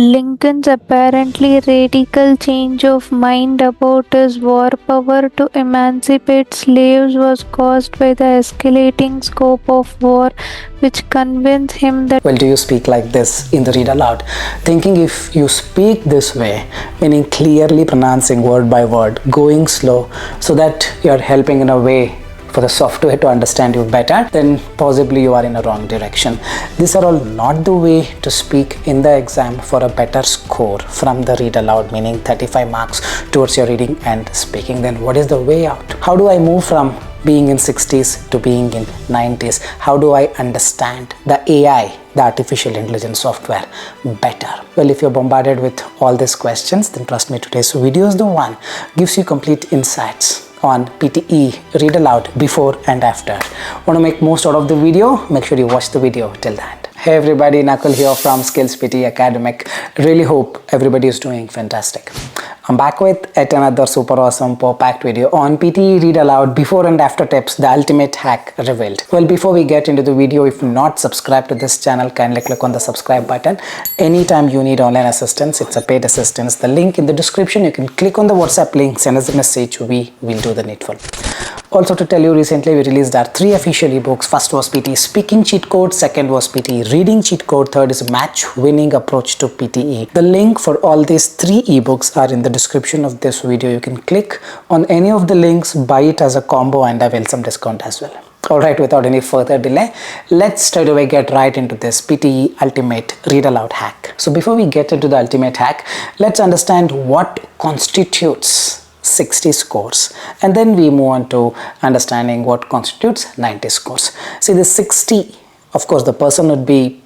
Lincoln's apparently radical change of mind about his war power to emancipate slaves was caused by the escalating scope of war, which convinced him that. Well, do you speak like this in the read aloud? Thinking if you speak this way, meaning clearly pronouncing word by word, going slow, so that you're helping in a way for the software to understand you better, then possibly you are in a wrong direction. These are all not the way to speak in the exam for a better score from the read aloud, meaning 35 marks towards your reading and speaking. Then what is the way out? How do I move from being in 60s to being in 90s? How do I understand the AI, the artificial intelligence software better? Well, if you're bombarded with all these questions, then trust me, today's video is the one gives you complete insights on PTE read aloud before and after. Want to make most out of the video? Make sure you watch the video till the end. Hey everybody, Nakul here from SKILLS PTE Academic. Really hope everybody is doing fantastic. I'm back with yet another super awesome packed video on PTE read aloud before and after tips, the ultimate hack revealed. Well, before we get into the video, if not subscribed to this channel, kindly click on the subscribe button. Anytime you need online assistance, it's a paid assistance. The link in the description, you can click on the WhatsApp link, send us a message, we will do the needful. Also to tell you, recently we released our 3 official ebooks. First was PTE speaking cheat code, second was PTE reading cheat code, third is match winning approach to PTE. The link for all these 3 ebooks are in the description of this video. You can click on any of the links, buy it as a combo, and avail some discount as well. Alright, without any further delay, let's straight away get right into this PTE ultimate read aloud hack. So before we get into the ultimate hack, let's understand what constitutes 60 scores, and then we move on to understanding what constitutes 90 scores. See, the 60, of course the person would be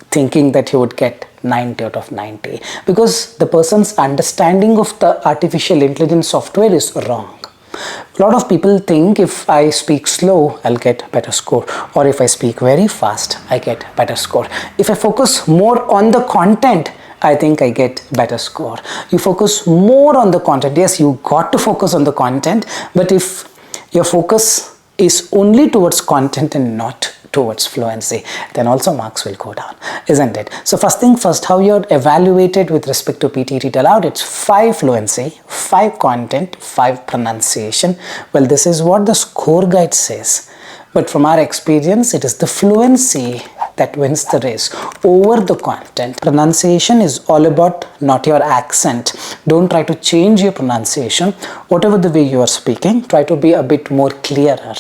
thinking that he would get 90 out of 90 because the person's understanding of the artificial intelligence software is wrong. A lot of people think if I speak slow, I'll get better score, or if I speak very fast, I get better score. If I focus more on the content, I think I get better score. You focus more on the content. Yes, you got to focus on the content, but if your focus is only towards content and not towards fluency, then also marks will go down, isn't it? So first thing first, how you're evaluated with respect to PTE read aloud, it's 5 fluency, 5 content, 5 pronunciation. Well, this is what the score guide says. But from our experience, it is the fluency that wins the race over the content. Pronunciation is all about not your accent. Don't try to change your pronunciation. Whatever the way you are speaking, try to be a bit more clearer.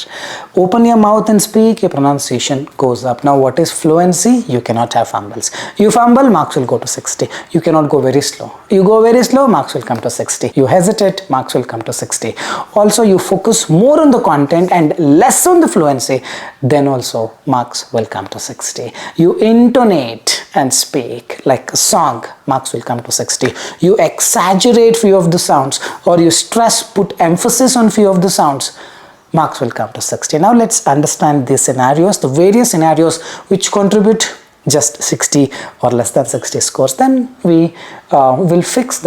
Open your mouth and speak, your pronunciation goes up. Now what is fluency? You cannot have fumbles. You fumble, marks will go to 60. You cannot go very slow. You go very slow, marks will come to 60. You hesitate, marks will come to 60. Also, you focus more on the content and less on the fluency, then also marks will come to 60. You intonate and speak like a song, marks will come to 60. You exaggerate few of the sounds, or you stress, put emphasis on few of the sounds, marks will come to 60. Now let's understand these scenarios, the various scenarios which contribute just 60 or less than 60 scores. Then we will fix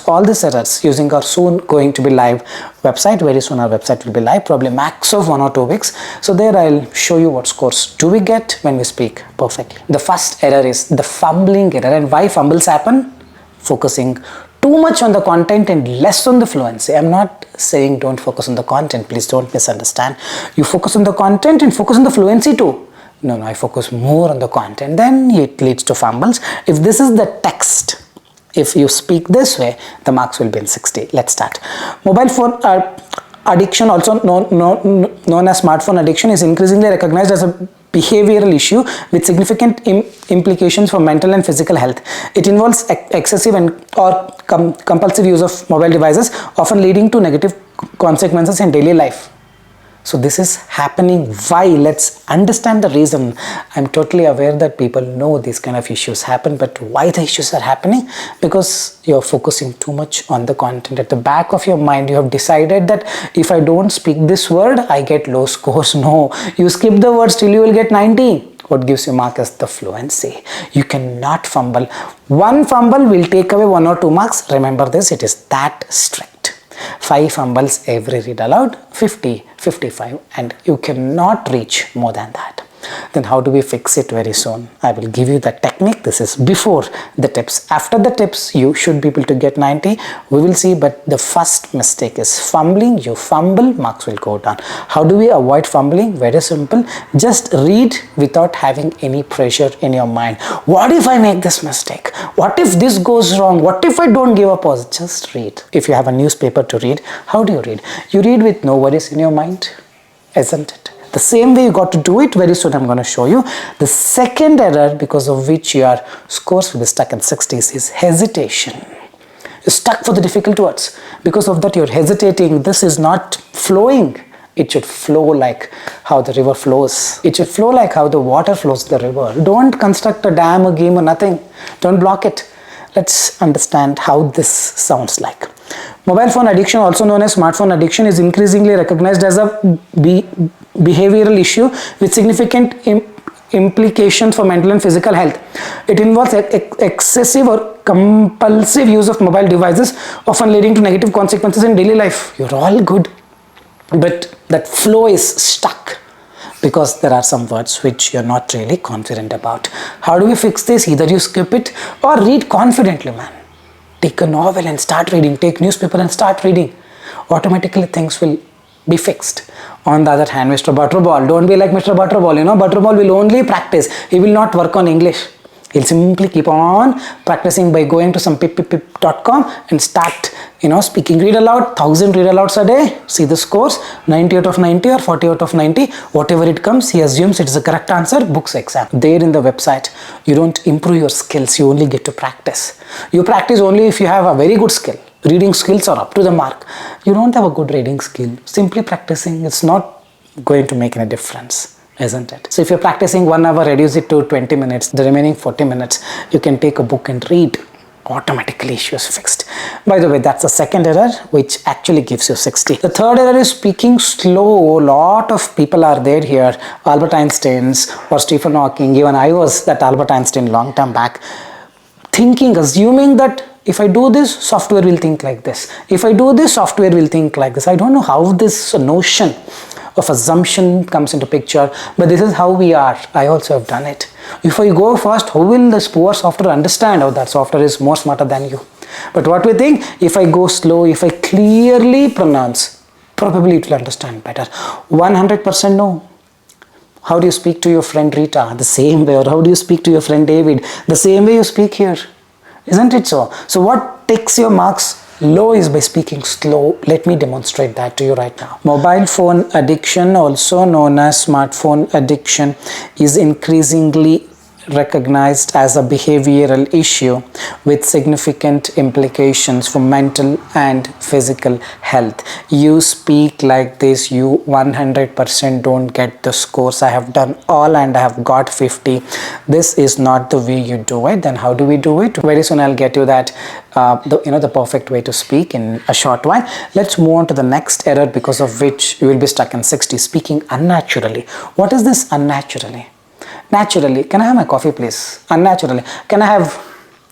all these errors using our soon going to be live website. Very soon our website will be live, probably max of 1 or 2 weeks. So there I'll show you what scores do we get when we speak perfectly. The first error is the fumbling error. And why fumbles happen? Focusing too much on the content and less on the fluency. I'm not saying don't focus on the content, please don't misunderstand. You focus on the content and focus on the fluency too. No, I focus more on the content, then it leads to fumbles. If this is the text, if you speak this way, the marks will be in 60. Let's start. Mobile phone addiction, also known as smartphone addiction, is increasingly recognized as a behavioral issue with significant implications for mental and physical health. It involves excessive or compulsive use of mobile devices, often leading to negative consequences in daily life. So this is happening. Why? Let's understand the reason. I'm totally aware that people know these kind of issues happen, but why the issues are happening? Because you're focusing too much on the content. At the back of your mind, you have decided that if I don't speak this word, I get low scores. No, you skip the word, still you will get 90. What gives you mark is the fluency. You cannot fumble. One fumble will take away 1 or 2 marks. Remember this, it is that strict. 5 fumbles every read aloud, 50, 55, and you cannot reach more than that. Then how do we fix it very soon? I will give you the technique. This is before the tips. After the tips, you should be able to get 90. We will see, but the first mistake is fumbling. You fumble, marks will go down. How do we avoid fumbling? Very simple. Just read without having any pressure in your mind. What if I make this mistake? What if this goes wrong? What if I don't give a pause? Just read. If you have a newspaper to read, how do you read? You read with no worries in your mind, isn't it? The same way you got to do it. Very soon I'm going to show you. The second error because of which your scores will be stuck in 60s is hesitation. You're stuck for the difficult words. Because of that you're hesitating. This is not flowing. It should flow like how the river flows. It should flow like how the water flows the river. Don't construct a dam, a game or nothing. Don't block it. Let's understand how this sounds like. Mobile phone addiction, also known as smartphone addiction, is increasingly recognized as a behavioral issue with significant implications for mental and physical health. It involves excessive or compulsive use of mobile devices, often leading to negative consequences in daily life. You're all good, but that flow is stuck because there are some words which you're not really confident about. How do we fix this? Either you skip it or read confidently, man. Take a novel and start reading. Take newspaper and start reading. Automatically things will be fixed. On the other hand, Mr. Butterball, don't be like Mr. Butterball. You know, Butterball will only practice. He will not work on English. He'll simply keep on practicing by going to some pip.com and start, speaking. Read aloud, 1,000 read alouds a day. See the scores, 90 out of 90 or 40 out of 90. Whatever it comes, he assumes it is the correct answer, books exam. There in the website, you don't improve your skills. You only get to practice. You practice only if you have a very good skill. Reading skills are up to the mark. You don't have a good reading skill. Simply practicing, it's not going to make any difference. Isn't it? So if you're practicing 1 hour, reduce it to 20 minutes. The remaining 40 minutes, you can take a book and read. Automatically issues fixed. By the way, that's the second error which actually gives you 60. The third error is speaking slow. A lot of people are there here. Albert Einstein's or Stephen Hawking. Even I was that Albert Einstein long time back. Assuming that if I do this, software will think like this. If I do this, software will think like this. I don't know how this notion of assumption comes into picture, but this is how we are. I also have done it. If I go first, how will this poor software understand how that software is more smarter than you? But what we think, if I go slow, if I clearly pronounce, probably it will understand better. 100% no. How do you speak to your friend Rita? The same way. Or how do you speak to your friend David? The same way you speak here. Isn't it so? So what takes your marks low is by speaking slow. Let me demonstrate that to you right now. Mobile phone addiction, also known as smartphone addiction, is increasingly recognized as a behavioral issue with significant implications for mental and physical health. You speak like this, you 100% don't get the scores. I have done all and I have got 50. This is not the way you do it. Then how do we do it? Very soon I'll get you that the perfect way to speak in a short while. Let's move on to the next error because of which you will be stuck in 60, speaking unnaturally. What is this unnaturally? Naturally, can I have my coffee please? Unnaturally, can I have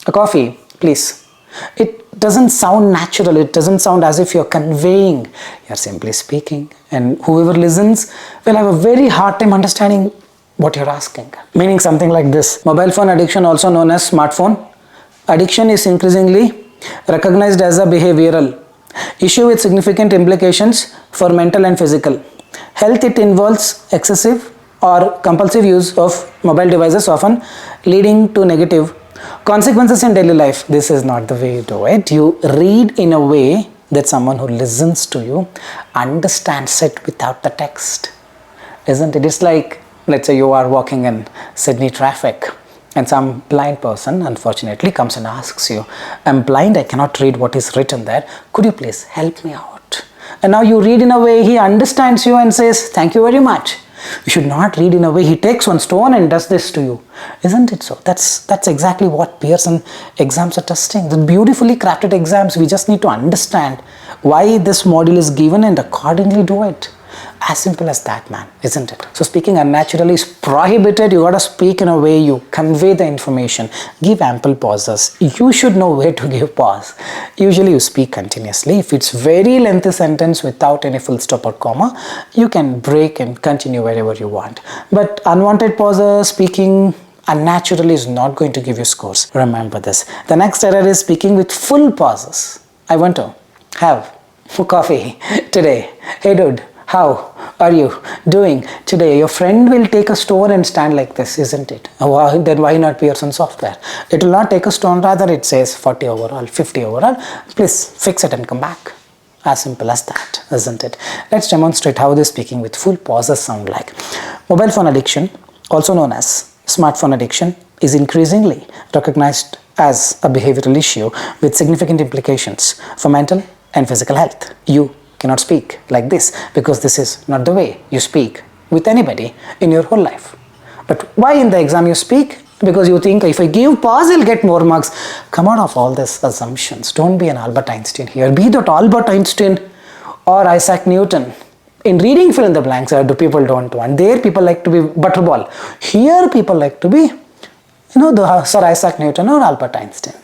a coffee please? It doesn't sound natural. It doesn't sound as if you're conveying. You're simply speaking, and whoever listens will have a very hard time understanding what you're asking. Meaning something like this. Mobile phone addiction, also known as smartphone addiction, is increasingly recognized as a behavioral issue with significant implications for mental and physical health. It involves excessive or compulsive use of mobile devices, often leading to negative consequences in daily life. This is not the way you do it. You read in a way that someone who listens to you understands it without the text. Isn't it? It's like, let's say you are walking in Sydney traffic and some blind person unfortunately comes and asks you, I'm blind, I cannot read what is written there. Could you please help me out? And now you read in a way he understands you and says, thank you very much. You should not read in a way he takes one stone and does this to you. Isn't it so? That's exactly what Pearson exams are testing. The beautifully crafted exams. We just need to understand why this module is given and accordingly do it. As simple as that, man, isn't it? So speaking unnaturally is prohibited. You gotta speak in a way you convey the information. Give ample pauses. You should know where to give pause. Usually you speak continuously. If it's very lengthy sentence without any full stop or comma, you can break and continue wherever you want. But unwanted pauses, speaking unnaturally is not going to give you scores. Remember this. The next error is speaking with full pauses. I want to have coffee today. Hey dude, how are you doing today? Your friend will take a stone and stand like this, isn't it? Then why not Pearson software? It will not take a stone, rather it says 40 overall, 50 overall. Please fix it and come back. As simple as that, isn't it? Let's demonstrate how this speaking with full pauses sound like. Mobile phone addiction, also known as smartphone addiction, is increasingly recognized as a behavioral issue with significant implications for mental and physical health. You cannot speak like this because this is not the way you speak with anybody in your whole life. But why in the exam you speak? Because you think if I give pause, I'll get more marks. Come out of all these assumptions. Don't be an Albert Einstein here. Be that Albert Einstein or Isaac Newton. In reading fill in the blanks, do people don't want. There people like to be butterball. Here people like to be, the Sir Isaac Newton or Albert Einstein.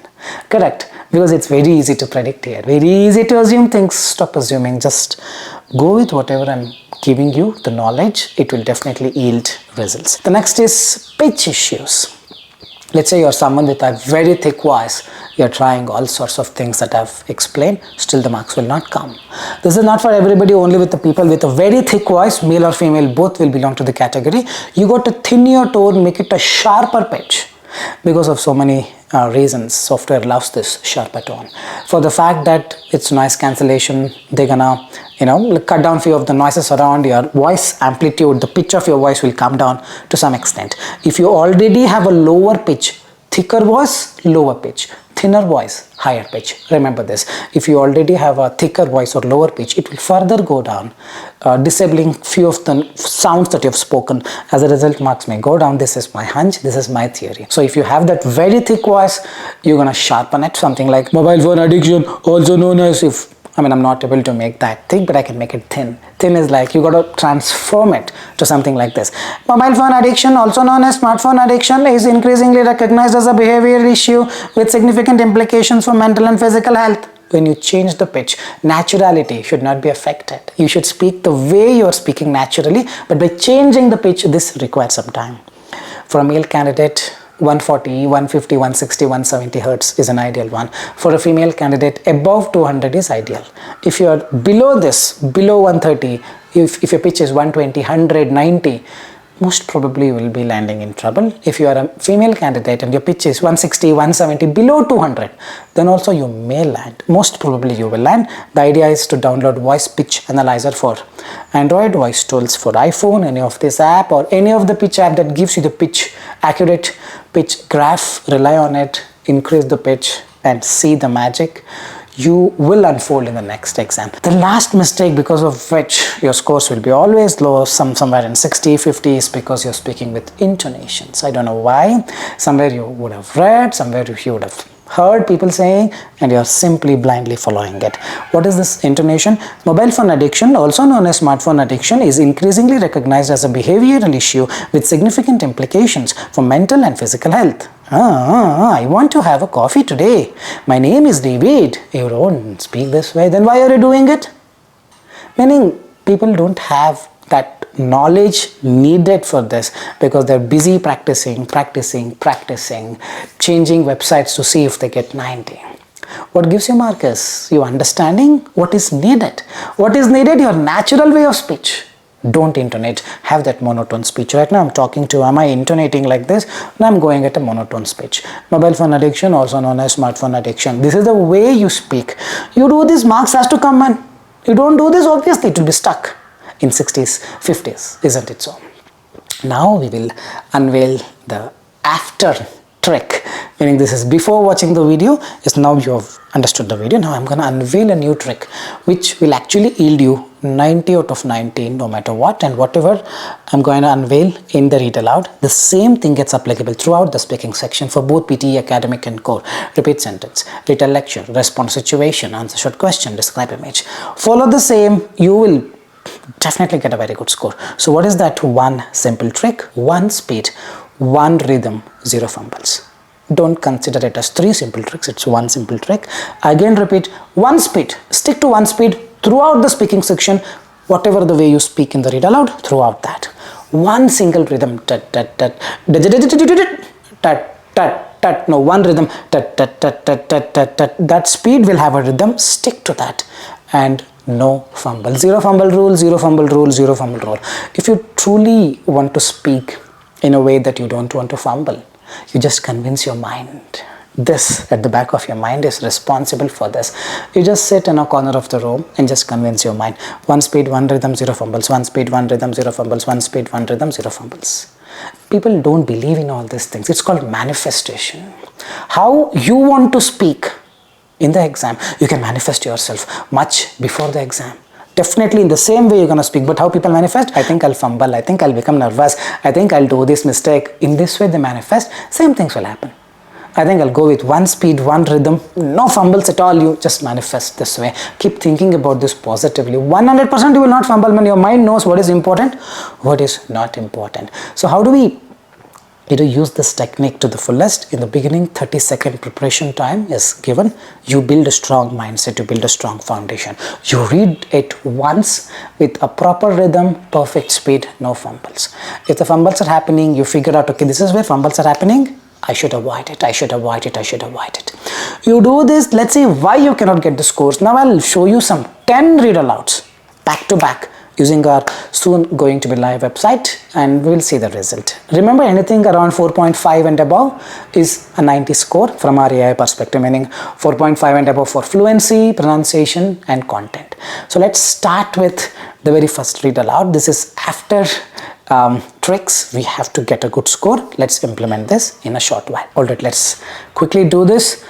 Correct. Because it's very easy to predict here. Very easy to assume things. Stop assuming. Just go with whatever I'm giving you, the knowledge. It will definitely yield results. The next is pitch issues. Let's say you're someone with a very thick voice. You're trying all sorts of things that I've explained. Still the marks will not come. This is not for everybody, only with the people with a very thick voice, male or female, both will belong to the category. You got to thin your tone, make it a sharper pitch. Because of so many reasons, software loves this sharper tone. For the fact that it's noise cancellation, they're gonna cut down few of the noises around. Your voice amplitude, the pitch of your voice will come down to some extent. If you already have a lower pitch, thicker voice, lower pitch, thinner voice, higher pitch. Remember this. If you already have a thicker voice or lower pitch, it will further go down, disabling few of the sounds that you have spoken. As a result, marks may go down. This is my hunch. This is my theory. So if you have that very thick voice, you're gonna sharpen it. Something like mobile phone addiction, also known as I'm not able to make that thick, but I can make it thin. Thin is like you got to transform it to something like this. Mobile phone addiction, also known as smartphone addiction, is increasingly recognized as a behavioral issue with significant implications for mental and physical health. When you change the pitch, naturality should not be affected. You should speak the way you are speaking naturally, but by changing the pitch, this requires some time. For a male candidate, 140, 150, 160, 170 hertz is an ideal one. For a female candidate, above 200 is ideal. If you are below this, below 130, if your pitch is 120, 100, 90, most probably you will be landing in trouble. If you are a female candidate and your pitch is 160, 170, below 200, then also you may land. Most probably you will land. The idea is to download voice pitch analyzer for Android, voice tools for iPhone, any of this app or any of the pitch app that gives you the pitch, accurate pitch graph. Rely on it, increase the pitch and see the magic. You will unfold in the next exam. The last mistake because of which your scores will be always low, somewhere in 60, 50, is because you're speaking with intonations. I don't know why. Somewhere you would have read, somewhere you would have heard people saying, and you're simply blindly following it. What is this intonation? Mobile phone addiction, also known as smartphone addiction, is increasingly recognized as a behavioral issue with significant implications for mental and physical health. I want to have a coffee today. My name is David. You don't speak this way. Then why are you doing it? Meaning people don't have that knowledge needed for this because they're busy practicing, changing websites to see if they get 90. What gives you mark is you understanding what is needed. What is needed? Your natural way of speech. Don't intonate. Have that monotone speech. Right now I'm talking to, am I intonating like this? Now I'm going at a monotone speech. Mobile phone addiction, also known as smartphone addiction. This is the way you speak. You do this, marks has to come, man. You don't do this, obviously it will be stuck in 60s, 50s, isn't it so? Now we will unveil the after trick, meaning this is before watching the video, is now you have understood the video. Now I'm going to unveil a new trick which will actually yield you 90 out of 90 no matter what, and whatever I'm going to unveil in the read aloud, the same thing gets applicable throughout the speaking section for both PTE academic and core. Repeat sentence, retell lecture, respond situation, answer short question, describe image. Follow the same, you will definitely get a very good score. So what is that one simple trick? One speed, one rhythm, 0 fumbles. Don't consider it as 3 simple tricks, it's one simple trick. Again repeat, one speed, stick to one speed throughout the speaking section, whatever the way you speak in the read aloud, throughout that. One single rhythm, tat tat tat, tat tat tat, no, one rhythm, tat tat tat tat tat tat tat. That speed will have a rhythm, stick to that, and no fumble. 0 fumble rule, 0 fumble rule, 0 fumble rule. If you truly want to speak in a way that you don't want to fumble, you just convince your mind. This at the back of your mind is responsible for this. You just sit in a corner of the room and just convince your mind. One speed, one rhythm, 0 fumbles. One speed, one rhythm, 0 fumbles. One speed, one rhythm, 0 fumbles. People don't believe in all these things. It's called manifestation. How you want to speak in the exam, you can manifest yourself much before the exam. Definitely in the same way you're going to speak, but how people manifest? I think I'll fumble, I think I'll become nervous, I think I'll do this mistake. In this way they manifest, same things will happen. I think I'll go with one speed, one rhythm, no fumbles at all. You just manifest this way. Keep thinking about this positively. 100% you will not fumble when your mind knows what is important, what is not important. So how do we use this technique to the fullest? In the beginning, 30-second preparation time is given. You build a strong mindset, you build a strong foundation. You read it once with a proper rhythm, perfect speed, no fumbles. If the fumbles are happening, you figure out, okay, this is where fumbles are happening, I should avoid it, I should avoid it, I should avoid it. You do this, let's see why you cannot get the scores. Now I'll show you some 10 read alouds back to back using our soon going to be live website, and we'll see the result. Remember, anything around 4.5 and above is a 90 score from our AI perspective, meaning 4.5 and above for fluency, pronunciation and content. So let's start with the very first read aloud. This is after tricks. We have to get a good score. Let's implement this in a short while. Alright, let's quickly do this.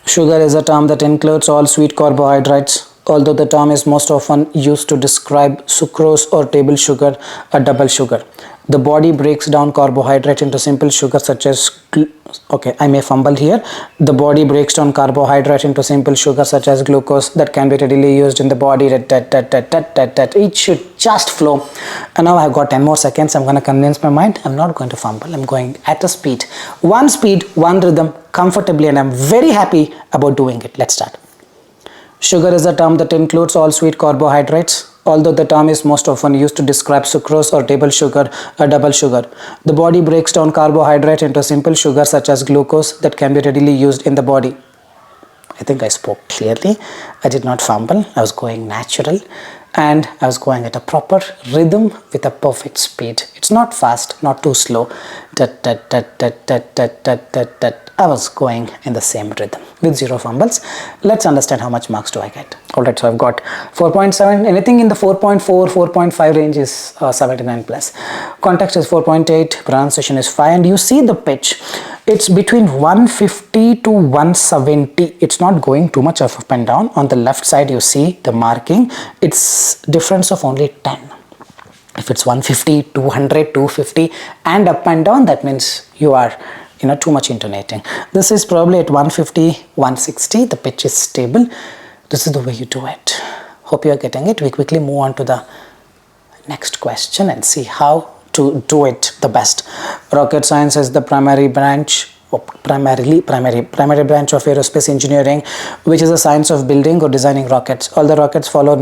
Sugar is a term that includes all sweet carbohydrates. Although the term is most often used to describe sucrose or table sugar, a double sugar. The body breaks down carbohydrate into simple sugar such as, okay, I may fumble here. The body breaks down carbohydrate into simple sugar such as glucose that can be readily used in the body. It should just flow. And now I've got 10 more seconds. I'm going to convince my mind. I'm not going to fumble. I'm going at a speed, one rhythm comfortably, and I'm very happy about doing it. Let's start. Sugar is a term that includes all sweet carbohydrates. Although the term is most often used to describe sucrose or table sugar, a double sugar. The body breaks down carbohydrate into simple sugar such as glucose that can be readily used in the body. I think I spoke clearly. I did not fumble. I was going natural and I was going at a proper rhythm with a perfect speed. It's not fast, not too slow. I was going in the same rhythm with 0 fumbles. Let's understand how much marks do I get. Alright, so I've got 4.7. Anything in the 4.4, 4.5 range is 79 plus. Context is 4.8. Pronunciation is 5. And you see the pitch. It's between 150 to 170. It's not going too much up and down. On the left side, you see the marking. It's difference of only 10. If it's 150, 200, 250 and up and down, that means you are too much intonating. This is probably at 150, 160. The pitch is stable. This is the way you do it. Hope you are getting it. We quickly move on to the next question and see how to do it the best. Rocket science is the primary branch of aerospace engineering, which is the science of building or designing rockets. All the rockets follow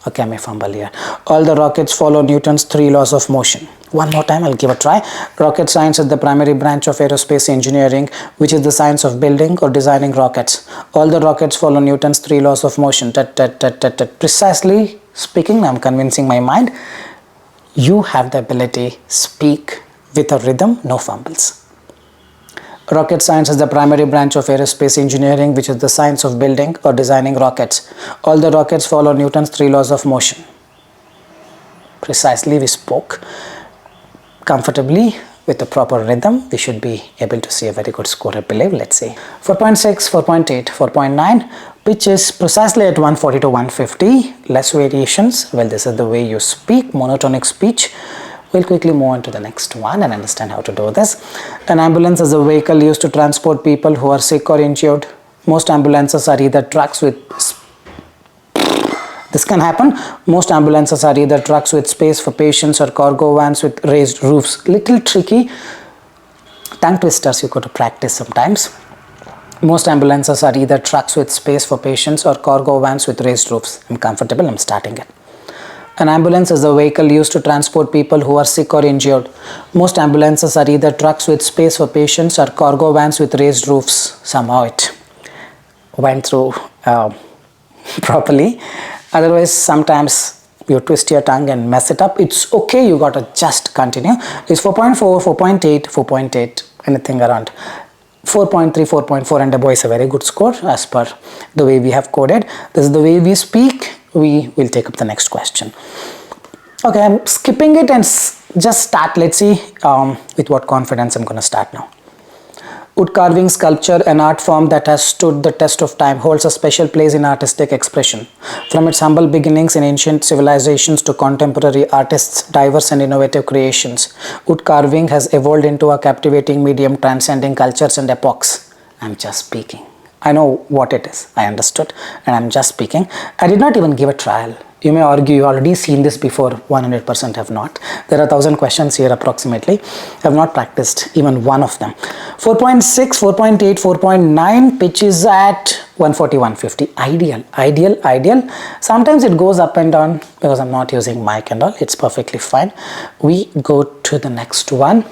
Okay, I may fumble here. All the rockets follow Newton's 3 laws of motion. One more time, I'll give a try. Rocket science is the primary branch of aerospace engineering, which is the science of building or designing rockets. All the rockets follow Newton's 3 laws of motion. Precisely speaking, I'm convincing my mind. You have the ability, speak with a rhythm, no fumbles. Rocket science is the primary branch of aerospace engineering, which is the science of building or designing rockets. All the rockets follow Newton's 3 laws of motion. Precisely, we spoke comfortably with the proper rhythm. We should be able to see a very good score, I believe. Let's see. 4.6, 4.8, 4.9. Pitch is precisely at 140 to 150. Less variations. Well, this is the way you speak, monotonic speech. We'll quickly move on to the next one and understand how to do this. An ambulance is a vehicle used to transport people who are sick or injured. Most ambulances are either trucks with This can happen. Most ambulances are either trucks with space for patients or cargo vans with raised roofs. Little tricky. Tongue twisters you got to practice sometimes. Most ambulances are either trucks with space for patients or cargo vans with raised roofs. I'm comfortable, I'm starting it. An ambulance is a vehicle used to transport people who are sick or injured. Most ambulances are either trucks with space for patients or cargo vans with raised roofs. Somehow it went through properly. Otherwise, sometimes you twist your tongue and mess it up. It's okay, you got to just continue. It's 4.4, 4.8, 4.8, anything around 4.3, 4.4 and above is a very good score as per the way we have coded. This is the way we speak. We will take up the next question. Okay, I'm skipping it and just start. Let's see with what confidence I'm going to start now. Wood carving, sculpture, an art form that has stood the test of time, holds a special place in artistic expression. From its humble beginnings in ancient civilizations to contemporary artists' diverse and innovative creations, wood carving has evolved into a captivating medium transcending cultures and epochs. I'm just speaking. I know what it is. I understood and I'm just speaking. I did not even give a trial. You may argue you already seen this before. 100% have not. There are 1,000 questions here approximately. I have not practiced even one of them. 4.6, 4.8, 4.9, pitch is at 140, 150. Ideal, ideal, ideal. Sometimes it goes up and down because I'm not using mic and all. It's perfectly fine. We go to the next one.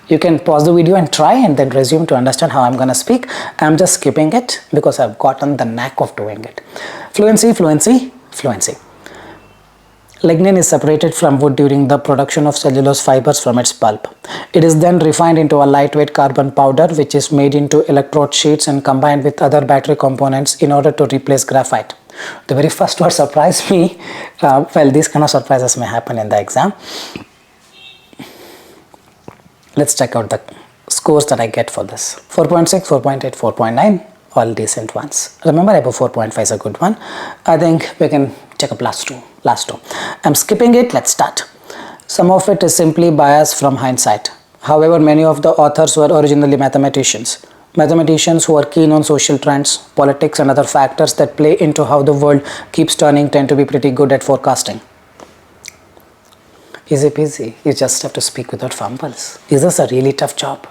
You can pause the video and try and then resume to understand how I'm going to speak. I'm just skipping it because I've gotten the knack of doing it. Fluency, fluency, fluency. Lignin is separated from wood during the production of cellulose fibers from its pulp. It is then refined into a lightweight carbon powder which is made into electrode sheets and combined with other battery components in order to replace graphite. The very first word surprised me. Well, these kind of surprises may happen in the exam. Let's check out the scores that I get for this. 4.6, 4.8, 4.9, all decent ones. Remember, above 4.5 is a good one. I think we can check up last two. I'm skipping it. Let's start. Some of it is simply bias from hindsight. However, many of the authors were originally mathematicians. Mathematicians who are keen on social trends, politics and other factors that play into how the world keeps turning tend to be pretty good at forecasting. Easy peasy. You just have to speak without fumbles. Is this a really tough job?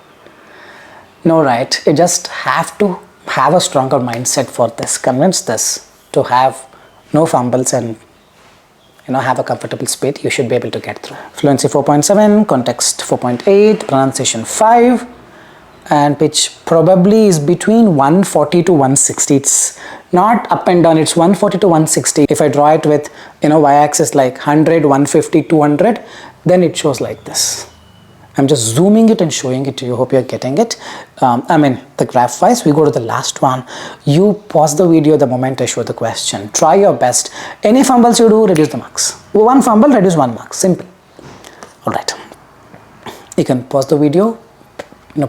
No, right? You just have to have a stronger mindset for this. Convince this to have no fumbles and have a comfortable speed. You should be able to get through. Fluency 4.7, context 4.8, pronunciation 5, and pitch probably is between 140 to 160. It's not up and down. It's 140 to 160. If I draw it with y-axis like 100, 150, 200, then it shows like this. I'm just zooming it and showing it to you. Hope you're getting it. The graph wise, we go to the last one. You pause the video the moment I show the question. Try your best. Any fumbles you do, reduce the marks. One fumble, reduce 1 mark. Simple. All right. You can pause the video,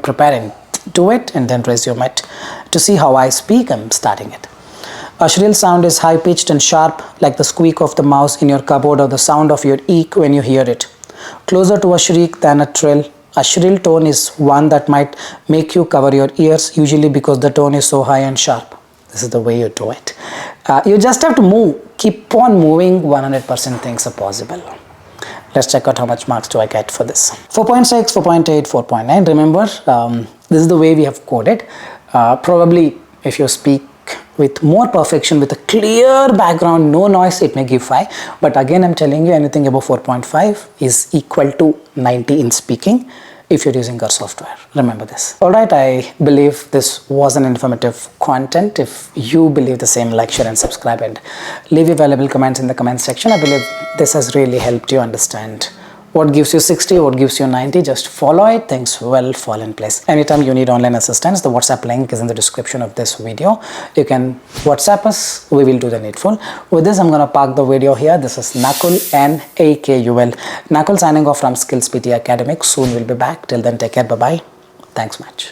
prepare and do it and then resume it. To see how I speak, I'm starting it. A shrill sound is high-pitched and sharp, like the squeak of the mouse in your cupboard or the sound of your eek when you hear it. Closer to a shriek than a trill, a shrill tone is one that might make you cover your ears, usually because the tone is so high and sharp. This is the way you do it. You just have to move. Keep on moving. 100% things are possible. Let's check out how much marks do I get for this. 4.6, 4.8, 4.9. Remember, this is the way we have coded. Probably if you speak with more perfection, with a clear background, no noise, it may give 5. But again, I'm telling you, anything above 4.5 is equal to 90 in speaking if you're using our software. Remember this. All right, I believe this was an informative content. If you believe the same, like, share and subscribe and leave your valuable comments in the comment section. I believe this has really helped you understand what gives you 60, what gives you 90. Just follow it, things will fall in place. Anytime you need online assistance, the WhatsApp link is in the description of this video. You can WhatsApp us, we will do the needful. With this, I'm going to park the video here. This is Nakul, N-A-K-U-L. Nakul signing off from SKILLS PTE Academic. Soon we'll be back. Till then, take care. Bye-bye. Thanks much.